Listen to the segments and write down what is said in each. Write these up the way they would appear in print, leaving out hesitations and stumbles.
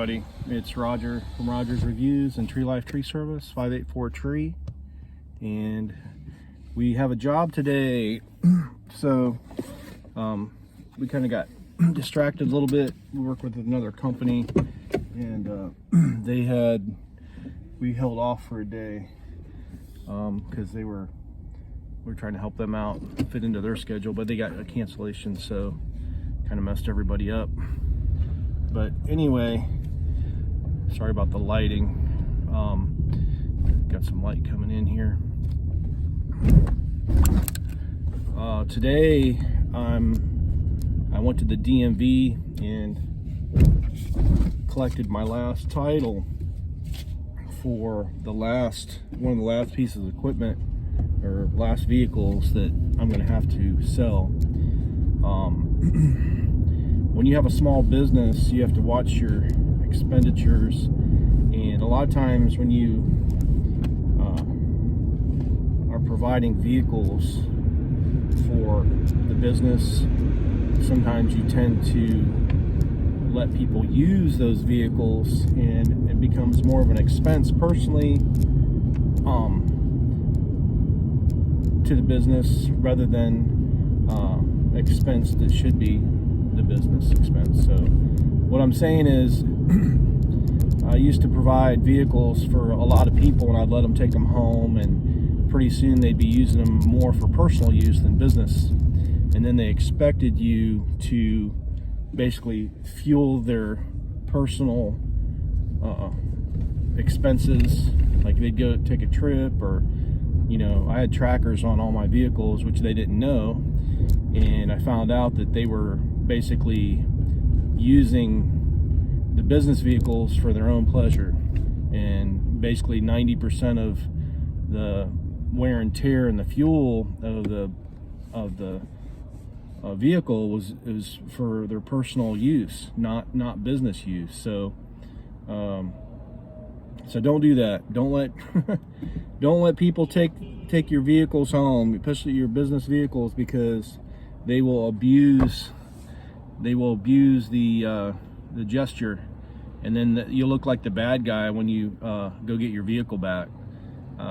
everybody, it's Roger from Roger's Reviews and Tree Life Tree Service, 584 Tree, and we have a job today. So we kind of got distracted a little bit. We work with another company, and we held off for a day because we were trying to help them out, fit into their schedule, but they got a cancellation, so kind of messed everybody up. But anyway, sorry about the lighting. Got some light coming in here. Today I went to the DMV and collected my last title for one of the last pieces of equipment or last vehicles that I'm going to have to sell. When you have a small business, you have to watch your expenditures, and a lot of times when you are providing vehicles for the business, sometimes you tend to let people use those vehicles, and it becomes more of an expense personally to the business rather than expense that should be the business expense. So what I'm saying is, I used to provide vehicles for a lot of people, and I'd let them take them home, and pretty soon they'd be using them more for personal use than business, and then they expected you to basically fuel their personal expenses, like they'd go take a trip, or I had trackers on all my vehicles, which they didn't know, and I found out that they were basically using the business vehicles for their own pleasure, and basically 90% of the wear and tear and the fuel of the vehicle was for their personal use, not business use. So don't do that. Don't let people take your vehicles home, especially your business vehicles, because they will abuse the gesture, and then you'll look like the bad guy when you go get your vehicle back,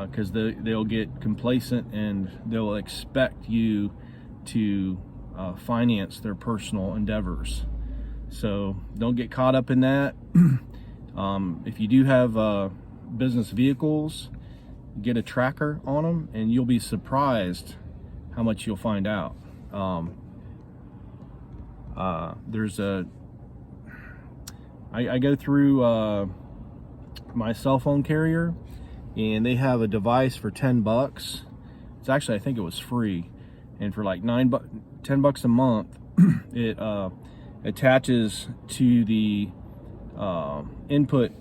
because they'll get complacent and they'll expect you to finance their personal endeavors. So don't get caught up in that. If you do have business vehicles, get a tracker on them, and you'll be surprised how much you'll find out. I go through my cell phone carrier, and they have a device for $10. It's actually, I think it was free, and for like $10 a month, it attaches to the input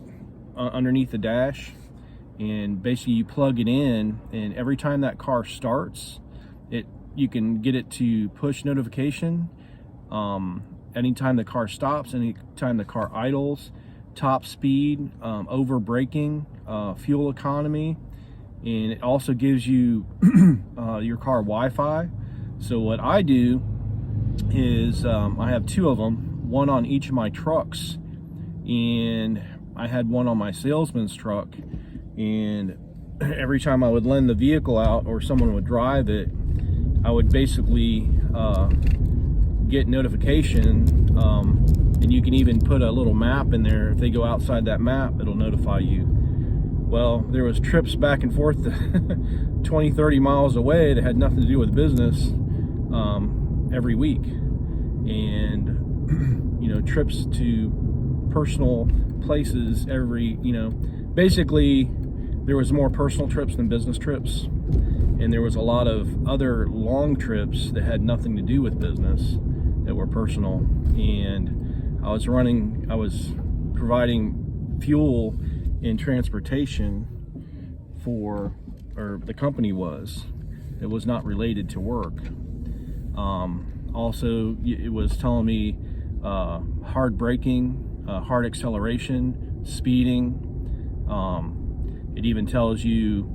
underneath the dash, and basically you plug it in, and every time that car starts, you can get it to push notification anytime the car stops, anytime the car idles, top speed, over braking, fuel economy, and it also gives you your car Wi-Fi. So what I do is I have two of them, one on each of my trucks, and I had one on my salesman's truck, and every time I would lend the vehicle out or someone would drive it, I would basically get notification, and you can even put a little map in there. If they go outside that map, it'll notify you. Well, there was trips back and forth 20-30 miles away that had nothing to do with business every week, and trips to personal places basically there was more personal trips than business trips, and there was a lot of other long trips that had nothing to do with business that were personal. And I was providing fuel and transportation or the company was. It was not related to work. Also, it was telling me hard braking, hard acceleration, speeding. It even tells you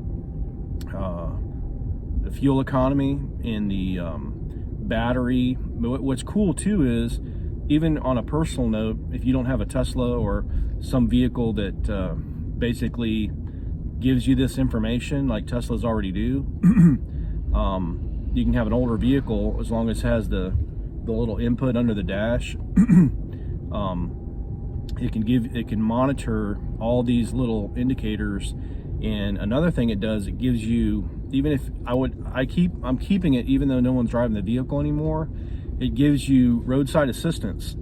the fuel economy and the battery. What's cool too is even on a personal note, if you don't have a Tesla or some vehicle that basically gives you this information like Teslas already do, you can have an older vehicle as long as it has the little input under the dash. It can monitor all these little indicators. And another thing it does, it gives you, even if I'm keeping it even though no one's driving the vehicle anymore, it gives you roadside assistance.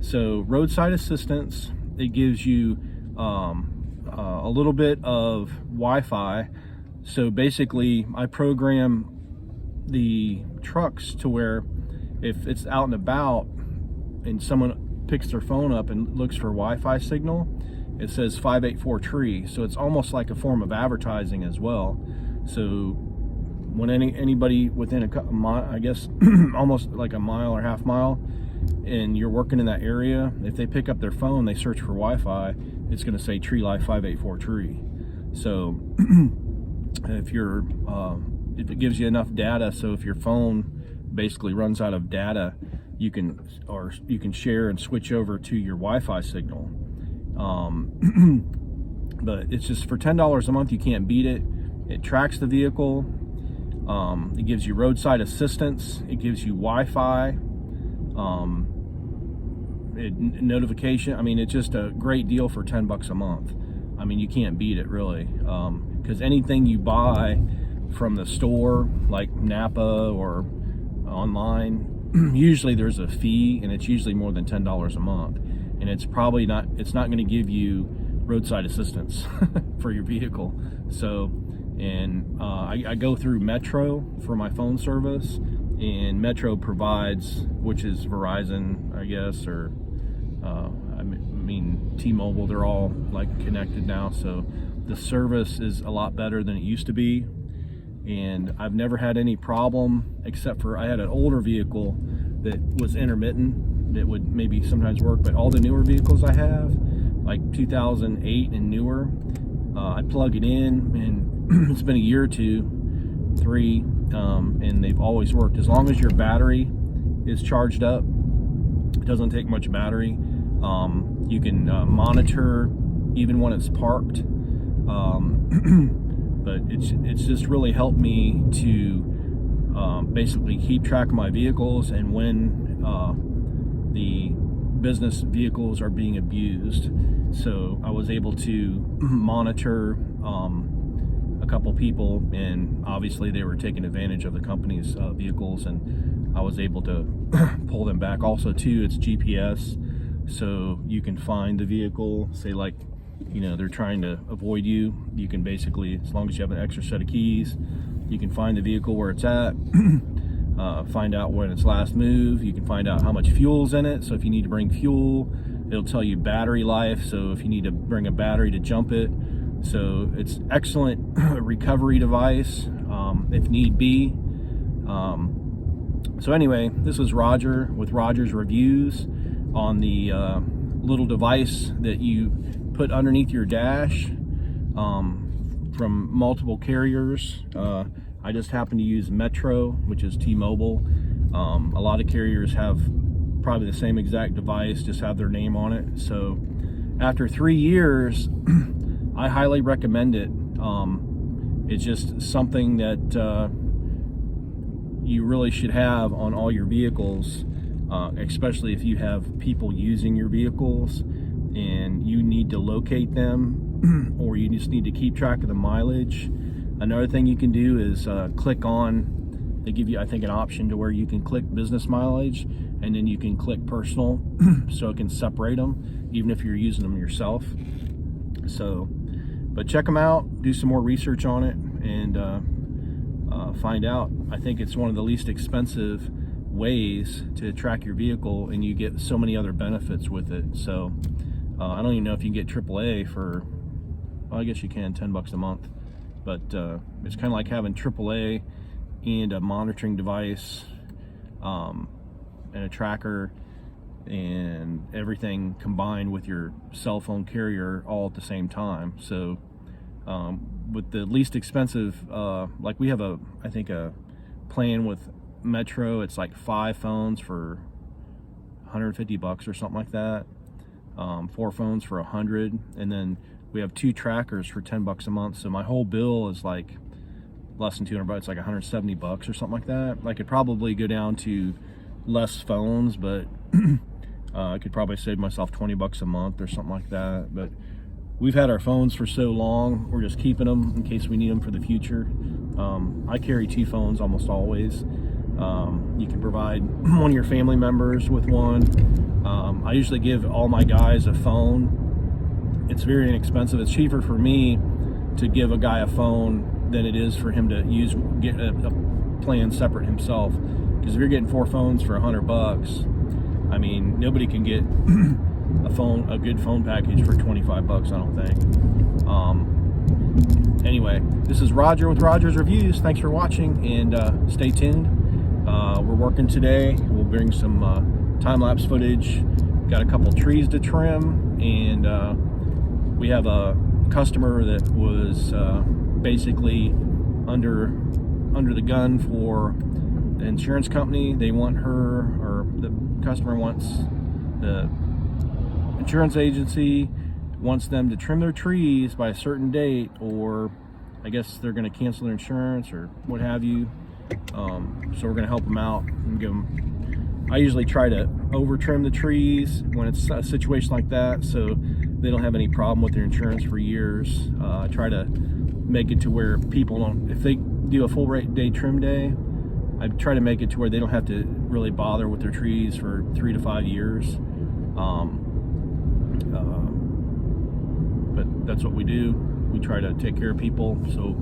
So roadside assistance, it gives you a little bit of Wi-Fi. So basically I program the trucks to where if it's out and about and someone picks their phone up and looks for Wi-Fi signal, it says 584 tree. So it's almost like a form of advertising as well. So when anybody within a mile, I guess almost like a mile or half mile, and you're working in that area, if they pick up their phone, they search for Wi-Fi, it's going to say tree life 584 tree. So if it gives you enough data, so if your phone basically runs out of data, you can share and switch over to your Wi-Fi signal. But it's just for $10 a month, you can't beat it. It tracks the vehicle. It gives you roadside assistance. It gives you Wi-Fi. Notification. I mean, it's just a great deal for $10 a month. I mean, you can't beat it really, because anything you buy from the store, like Napa or online, usually there's a fee, and it's usually more than $10 a month, and it's not going to give you roadside assistance for your vehicle. So, and I go through Metro for my phone service, and Metro provides, which is Verizon, I guess, or I mean T-Mobile, they're all like connected now, so the service is a lot better than it used to be. And I've never had any problem, except for I had an older vehicle that was intermittent, that would maybe sometimes work, but all the newer vehicles I have, like 2008 and newer, I plug it in, and it's been a year or two, 3, and they've always worked. As long as your battery is charged up, it doesn't take much battery. You can monitor even when it's parked. But it's just really helped me to basically keep track of my vehicles and when the business vehicles are being abused. So I was able to monitor a couple people, and obviously they were taking advantage of the company's vehicles, and I was able to pull them back. Also too, it's GPS, so you can find the vehicle, say like, you know, they're trying to avoid you. You can basically, as long as you have an extra set of keys, you can find the vehicle where it's at, find out when its last move. You can find out how much fuel's in it. So if you need to bring fuel, it'll tell you battery life. So if you need to bring a battery to jump it. So it's excellent recovery device, if need be. So anyway, this is Roger with Roger's Reviews on the little device that you put underneath your dash from multiple carriers. I just happen to use Metro, which is T-Mobile. A lot of carriers have probably the same exact device, just have their name on it. So after 3 years, I highly recommend it. It's just something that you really should have on all your vehicles, especially if you have people using your vehicles and you need to locate them or you just need to keep track of the mileage. Another thing you can do is click on, they give you, I think, an option to where you can click business mileage, and then you can click personal so it can separate them even if you're using them yourself. So, but check them out, do some more research on it, and find out. I think it's one of the least expensive ways to track your vehicle, and you get so many other benefits with it. So I don't even know if you can get AAA for, well, I guess you can, $10 a month, but it's kind of like having AAA and a monitoring device and a tracker and everything combined with your cell phone carrier all at the same time. So with the least expensive, like we have I think a plan with Metro, it's like 5 phones for $150 or something like that. 4 phones for $100, and then we have 2 trackers for $10 a month. So my whole bill is like less than $200. It's like $170 or something like that. I could probably go down to less phones, but I could probably save myself $20 a month or something like that. But we've had our phones for so long, we're just keeping them in case we need them for the future. I carry 2 phones almost always. You can provide one of your family members with one. I usually give all my guys a phone. It's very inexpensive. It's cheaper for me to give a guy a phone than it is for him to get a plan separate himself. Because if you're getting 4 phones for $100, I mean, nobody can get a good phone package for $25, I don't think. Anyway, this is Roger with Roger's Reviews. Thanks for watching, and stay tuned. We're working today. We'll bring some time-lapse footage. Got a couple trees to trim, and we have a customer that was basically under the gun for the insurance company. They want her, or the customer wants, the insurance agency wants them to trim their trees by a certain date, or I guess they're going to cancel their insurance or what have you. So we're going to help them out and give them. I usually try to over trim the trees when it's a situation like that, so they don't have any problem with their insurance for years. I try to make it to where people don't, if they do a full day trim day, I try to make it to where they don't have to really bother with their trees for 3 to 5 years. But that's what we do. We try to take care of people. So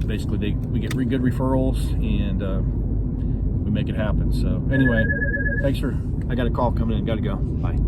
basically we get good referrals, and we make it happen. So anyway, thanks for, I got a call coming in, gotta go, bye.